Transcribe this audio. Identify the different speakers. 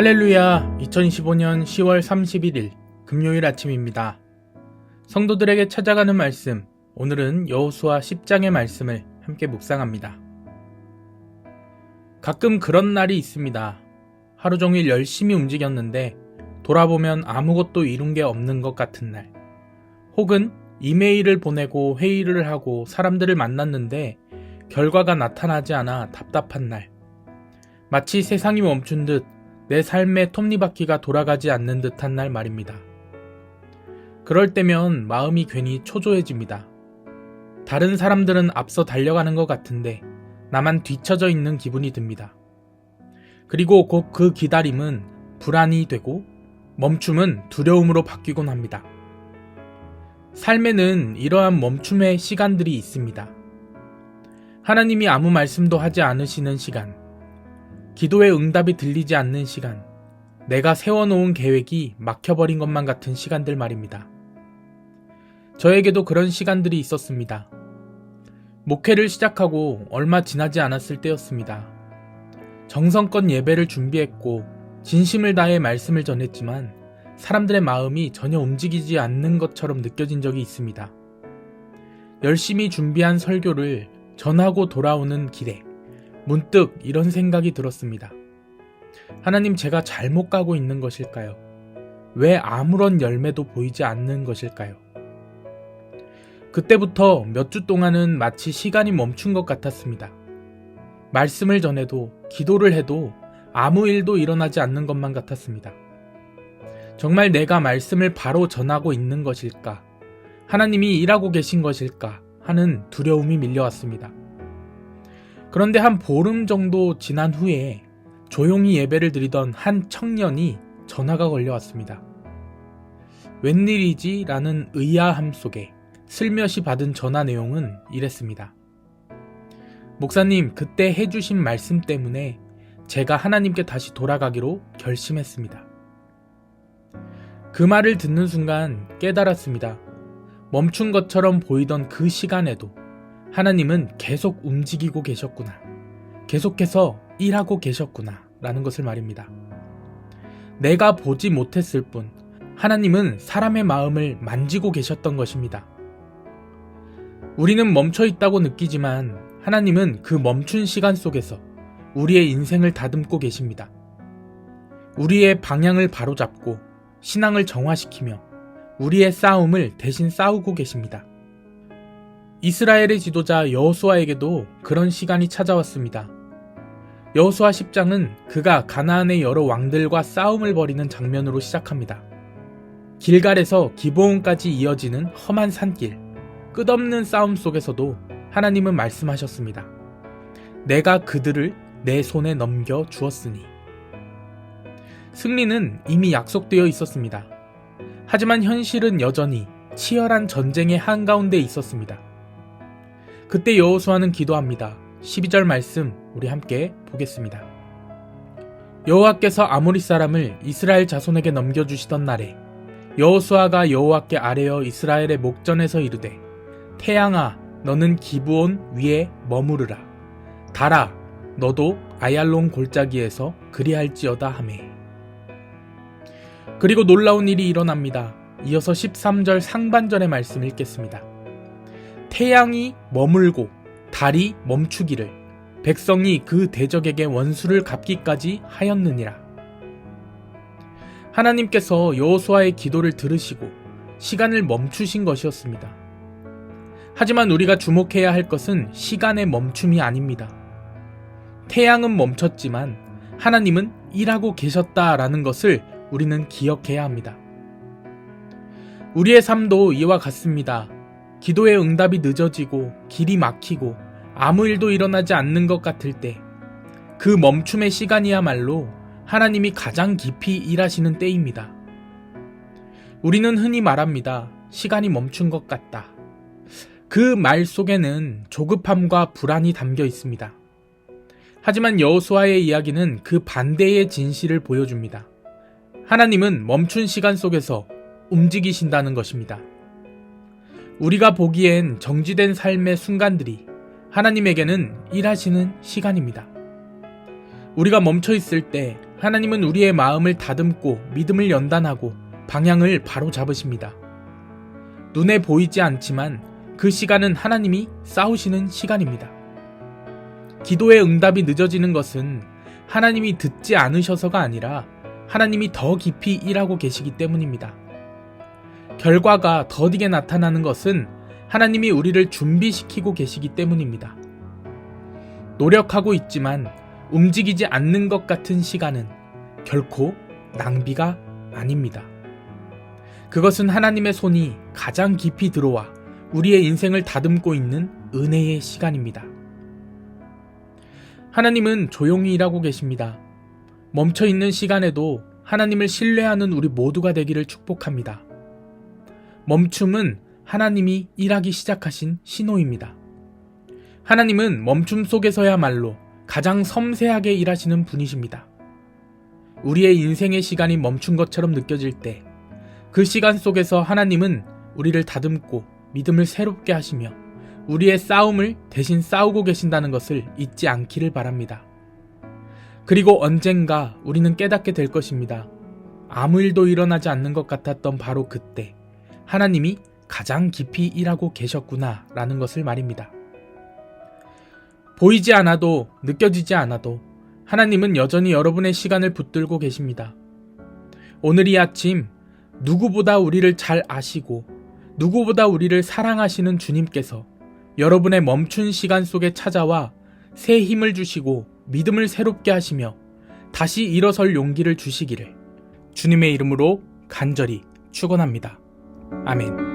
Speaker 1: 할렐루야. 2025년 10월 31일 금요일 아침입니다. 성도들에게 찾아가는 말씀, 오늘은 여호수아 10장의 말씀을 함께 묵상합니다. 가끔 그런 날이 있습니다. 하루 종일 열심히 움직였는데 돌아보면 아무것도 이룬 게 없는 것 같은 날, 혹은 이메일을 보내고 회의를 하고 사람들을 만났는데 결과가 나타나지 않아 답답한 날, 마치 세상이 멈춘 듯 내 삶의 톱니바퀴가 돌아가지 않는 듯한 날 말입니다. 그럴 때면 마음이 괜히 초조해집니다. 다른 사람들은 앞서 달려가는 것 같은데 나만 뒤처져 있는 기분이 듭니다. 그리고 곧 그 기다림은 불안이 되고 멈춤은 두려움으로 바뀌곤 합니다. 삶에는 이러한 멈춤의 시간들이 있습니다. 하나님이 아무 말씀도 하지 않으시는 시간, 기도의 응답이 들리지 않는 시간, 내가 세워놓은 계획이 막혀버린 것만 같은 시간들 말입니다. 저에게도 그런 시간들이 있었습니다. 목회를 시작하고 얼마 지나지 않았을 때였습니다. 정성껏 예배를 준비했고 진심을 다해 말씀을 전했지만 사람들의 마음이 전혀 움직이지 않는 것처럼 느껴진 적이 있습니다. 열심히 준비한 설교를 전하고 돌아오는 길에 문득 이런 생각이 들었습니다. 하나님, 제가 잘못 가고 있는 것일까요? 왜 아무런 열매도 보이지 않는 것일까요? 그때부터 몇 주 동안은 마치 시간이 멈춘 것 같았습니다. 말씀을 전해도 기도를 해도 아무 일도 일어나지 않는 것만 같았습니다. 정말 내가 말씀을 바로 전하고 있는 것일까? 하나님이 일하고 계신 것일까? 하는 두려움이 밀려왔습니다. 그런데 한 보름 정도 지난 후에 조용히 예배를 드리던 한 청년이 전화가 걸려왔습니다. 웬일이지? 라는 의아함 속에 슬며시 받은 전화 내용은 이랬습니다. 목사님, 그때 해주신 말씀 때문에 제가 하나님께 다시 돌아가기로 결심했습니다. 그 말을 듣는 순간 깨달았습니다. 멈춘 것처럼 보이던 그 시간에도 하나님은 계속 움직이고 계셨구나, 계속해서 일하고 계셨구나 라는 것을 말입니다. 내가 보지 못했을 뿐 하나님은 사람의 마음을 만지고 계셨던 것입니다. 우리는 멈춰 있다고 느끼지만 하나님은 그 멈춘 시간 속에서 우리의 인생을 다듬고 계십니다. 우리의 방향을 바로잡고 신앙을 정화시키며 우리의 싸움을 대신 싸우고 계십니다. 이스라엘의 지도자 여호수아에게도 그런 시간이 찾아왔습니다. 여호수아 10장은 그가 가나안의 여러 왕들과 싸움을 벌이는 장면으로 시작합니다. 길갈에서 기브온까지 이어지는 험한 산길, 끝없는 싸움 속에서도 하나님은 말씀하셨습니다. 내가 그들을 내 손에 넘겨 주었으니. 승리는 이미 약속되어 있었습니다. 하지만 현실은 여전히 치열한 전쟁의 한가운데 있었습니다. 그때 여호수아는 기도합니다. 12절 말씀 우리 함께 보겠습니다. 여호와께서 아모리 사람을 이스라엘 자손에게 넘겨주시던 날에 여호수아가 여호와께 아뢰어 이스라엘의 목전에서 이르되, 태양아, 너는 기브온 위에 머무르라. 달아, 너도 아얄론 골짜기에서 그리할지어다 하매. 그리고 놀라운 일이 일어납니다. 이어서 13절 상반절의 말씀을 읽겠습니다. 태양이 머물고 달이 멈추기를, 백성이 그 대적에게 원수를 갚기까지 하였느니라. 하나님께서 여호수아의 기도를 들으시고 시간을 멈추신 것이었습니다. 하지만 우리가 주목해야 할 것은 시간의 멈춤이 아닙니다. 태양은 멈췄지만 하나님은 일하고 계셨다라는 것을 우리는 기억해야 합니다. 우리의 삶도 이와 같습니다. 기도의 응답이 늦어지고 길이 막히고 아무 일도 일어나지 않는 것 같을 때, 그 멈춤의 시간이야말로 하나님이 가장 깊이 일하시는 때입니다. 우리는 흔히 말합니다. 시간이 멈춘 것 같다. 그 말 속에는 조급함과 불안이 담겨 있습니다. 하지만 여호수아의 이야기는 그 반대의 진실을 보여줍니다. 하나님은 멈춘 시간 속에서 움직이신다는 것입니다. 우리가 보기엔 정지된 삶의 순간들이 하나님에게는 일하시는 시간입니다. 우리가 멈춰 있을 때 하나님은 우리의 마음을 다듬고 믿음을 연단하고 방향을 바로 잡으십니다. 눈에 보이지 않지만 그 시간은 하나님이 싸우시는 시간입니다. 기도의 응답이 늦어지는 것은 하나님이 듣지 않으셔서가 아니라 하나님이 더 깊이 일하고 계시기 때문입니다. 결과가 더디게 나타나는 것은 하나님이 우리를 준비시키고 계시기 때문입니다. 노력하고 있지만 움직이지 않는 것 같은 시간은 결코 낭비가 아닙니다. 그것은 하나님의 손이 가장 깊이 들어와 우리의 인생을 다듬고 있는 은혜의 시간입니다. 하나님은 조용히 일하고 계십니다. 멈춰있는 시간에도 하나님을 신뢰하는 우리 모두가 되기를 축복합니다. 멈춤은 하나님이 일하기 시작하신 신호입니다. 하나님은 멈춤 속에서야말로 가장 섬세하게 일하시는 분이십니다. 우리의 인생의 시간이 멈춘 것처럼 느껴질 때 그 시간 속에서 하나님은 우리를 다듬고 믿음을 새롭게 하시며 우리의 싸움을 대신 싸우고 계신다는 것을 잊지 않기를 바랍니다. 그리고 언젠가 우리는 깨닫게 될 것입니다. 아무 일도 일어나지 않는 것 같았던 바로 그때 하나님이 가장 깊이 일하고 계셨구나 라는 것을 말입니다. 보이지 않아도 느껴지지 않아도 하나님은 여전히 여러분의 시간을 붙들고 계십니다. 오늘 이 아침 누구보다 우리를 잘 아시고 누구보다 우리를 사랑하시는 주님께서 여러분의 멈춘 시간 속에 찾아와 새 힘을 주시고 믿음을 새롭게 하시며 다시 일어설 용기를 주시기를 주님의 이름으로 간절히 축원합니다. 아멘.